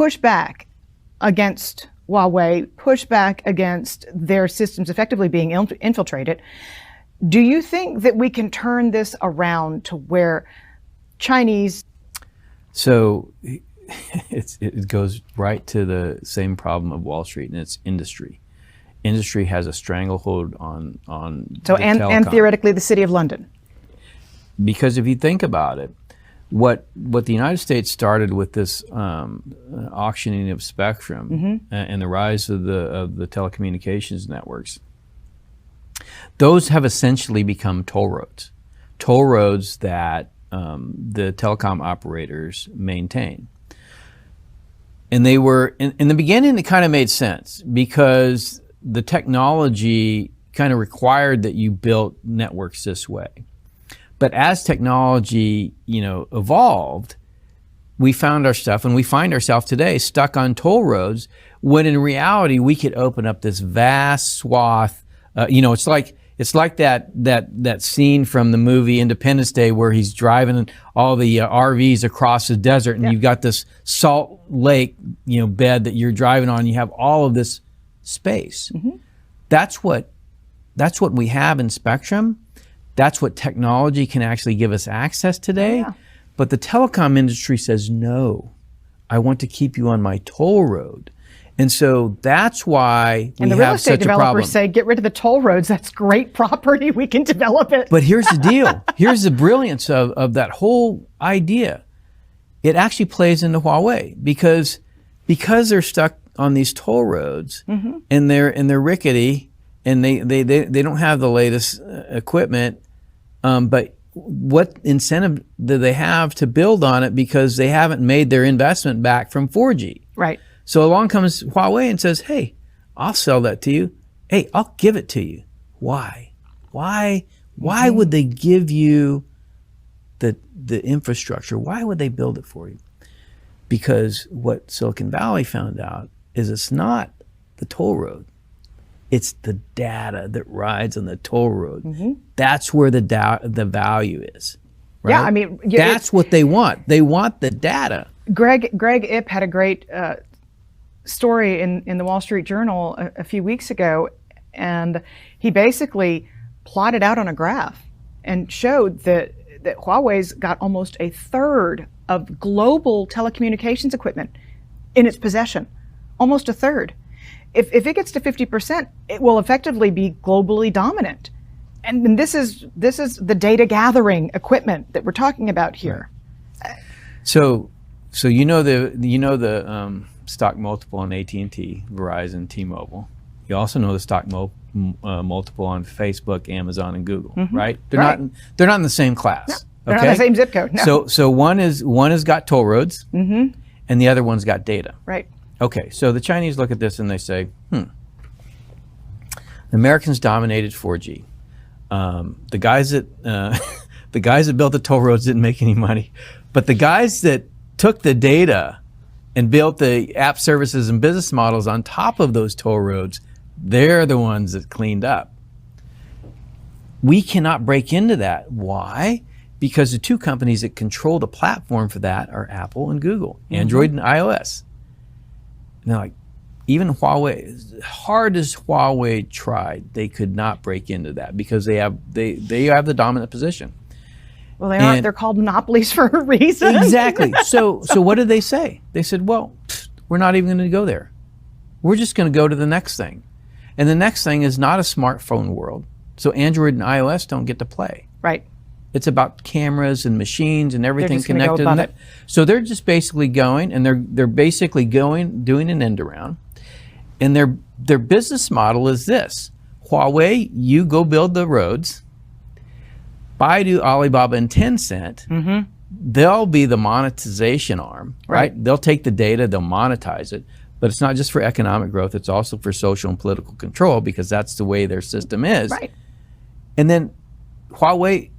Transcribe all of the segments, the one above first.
push back against Huawei, push back against their systems effectively being infiltrated. Do you think that we can turn this around to where Chinese... So it goes right to the same problem of Wall Street, and it's industry. Industry has a stranglehold on so and theoretically the City of London. Because if you think about it, what the United States started with this auctioning of spectrum and the rise of the telecommunications networks, those have essentially become toll roads that the telecom operators maintain. And they were, in the beginning, it kind of made sense because the technology kind of required that you built networks this way. But as technology, evolved, we found our stuff, and we find ourselves today stuck on toll roads when in reality we could open up this vast swath. It's like that scene from the movie Independence Day where he's driving all the RVs across the desert, and you've got this salt lake, bed that you're driving on. You have all of this space. That's what we have in spectrum. That's what technology can actually give us access today. But the telecom industry says, no, I want to keep you on my toll road. And so that's why we have such a problem. And the real estate developers say, get rid of the toll roads. That's great property. We can develop it. But here's the deal. Here's the brilliance of that whole idea. It actually plays into Huawei because they're stuck on these toll roads and they're rickety and they don't have the latest equipment. But what incentive do they have to build on it because they haven't made their investment back from 4G? Right. So along comes Huawei and says, hey, I'll sell that to you. Hey, I'll give it to you. Why? Why would they give you the infrastructure? Why would they build it for you? Because what Silicon Valley found out is it's not the toll road. It's the data that rides on the toll road. That's where the value is. Right? Yeah, I mean, that's what they want. They want the data. Greg Ip had a great story in the Wall Street Journal a few weeks ago, and he basically plotted out on a graph and showed that Huawei's got almost a third of global telecommunications equipment in its possession, almost a third. If it gets to 50%, it will effectively be globally dominant. And this is the data gathering equipment that we're talking about here. So the stock multiple on AT&T, Verizon, T-Mobile. You also know the stock multiple on Facebook, Amazon, and Google, right? They're not in the same class. No, they're not in the same zip code. No. So one has got toll roads, and the other one's got data. Right. Okay, so the Chinese look at this and they say, the Americans dominated 4G. The guys that built the toll roads didn't make any money, but the guys that took the data and built the app services and business models on top of those toll roads, they're the ones that cleaned up. We cannot break into that. Why? Because the two companies that control the platform for that are Apple and Google, Android and iOS. And they're like, even Huawei, as hard as Huawei tried, they could not break into that because they have the dominant position. Well, they're called monopolies for a reason. Exactly. So what did they say? They said, well, we're not even going to go there. We're just going to go to the next thing. And the next thing is not a smartphone world. So Android and iOS don't get to play. Right. It's about cameras and machines and everything connected. So they're just basically going, and they're basically doing an end around. And their business model is this. Huawei, you go build the roads. Baidu, Alibaba, and Tencent, they'll be the monetization arm, right? They'll take the data, they'll monetize it. But it's not just for economic growth, it's also for social and political control because that's the way their system is. Right. And then Huawei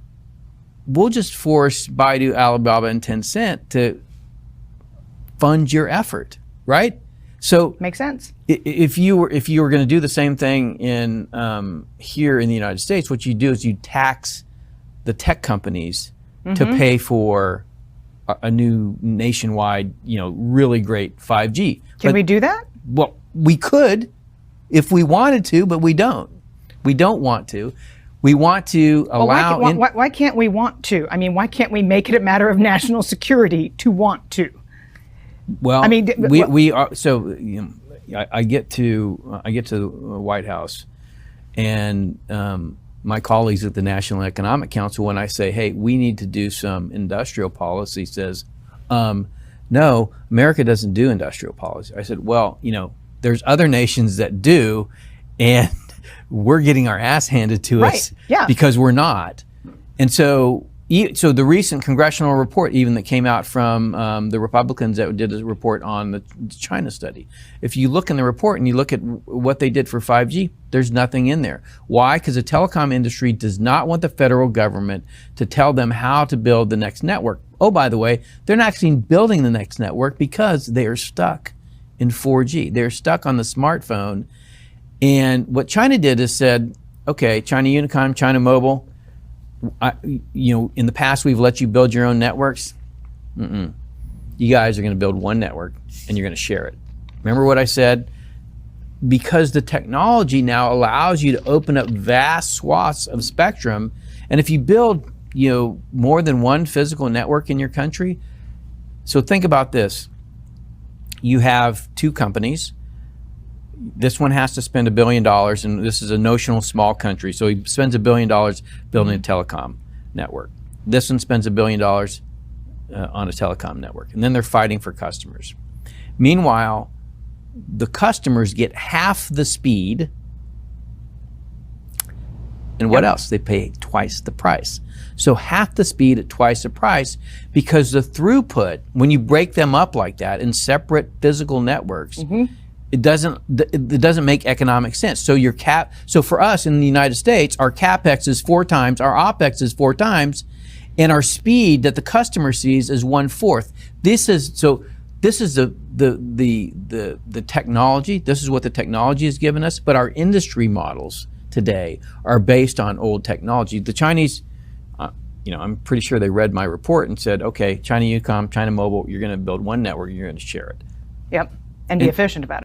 will just force Baidu, Alibaba, and Tencent to fund your effort, right? So makes sense. If you were going to do the same thing in here in the United States, what you do is you tax the tech companies to pay for a new nationwide, really great 5G. Can we do that? Well, we could if we wanted to, but we don't. We don't want to. We want to allow. Why can't we want to? I mean, why can't we make it a matter of national security to want to? Well, I mean, we are. So I get to the White House, and my colleagues at the National Economic Council, when I say, hey, we need to do some industrial policy, says, no, America doesn't do industrial policy. I said, well, there's other nations that do, and we're getting our ass handed to us because we're not. And so the recent congressional report even that came out from the Republicans that did a report on the China study, if you look in the report and you look at what they did for 5G, there's nothing in there. Why? Because the telecom industry does not want the federal government to tell them how to build the next network. Oh, by the way, they're not actually building the next network because they are stuck in 4G. They're stuck on the smartphone. And what China did is said, okay, China Unicom, China Mobile, in the past we've let you build your own networks. You guys are going to build one network and you're going to share it. Remember what I said? Because the technology now allows you to open up vast swaths of spectrum, and if you build more than one physical network in your country, so think about this. You have two companies. This one has to spend $1 billion, and this is a notional small country, so he spends $1 billion building a telecom network. This one spends $1 billion on a telecom network, and then they're fighting for customers. Meanwhile, the customers get half the speed, and what else? They pay twice the price. So half the speed at twice the price, because the throughput, when you break them up like that in separate physical networks, it doesn't make economic sense. So so for us in the United States, our CapEx is 4 times, our OpEx is 4 times, and our speed that the customer sees is 1/4. This is the technology. This is what the technology has given us, but our industry models today are based on old technology. The Chinese, I'm pretty sure they read my report and said, okay, China Unicom, China Mobile, you're going to build one network, you're going to share it. Yep, and be efficient about it.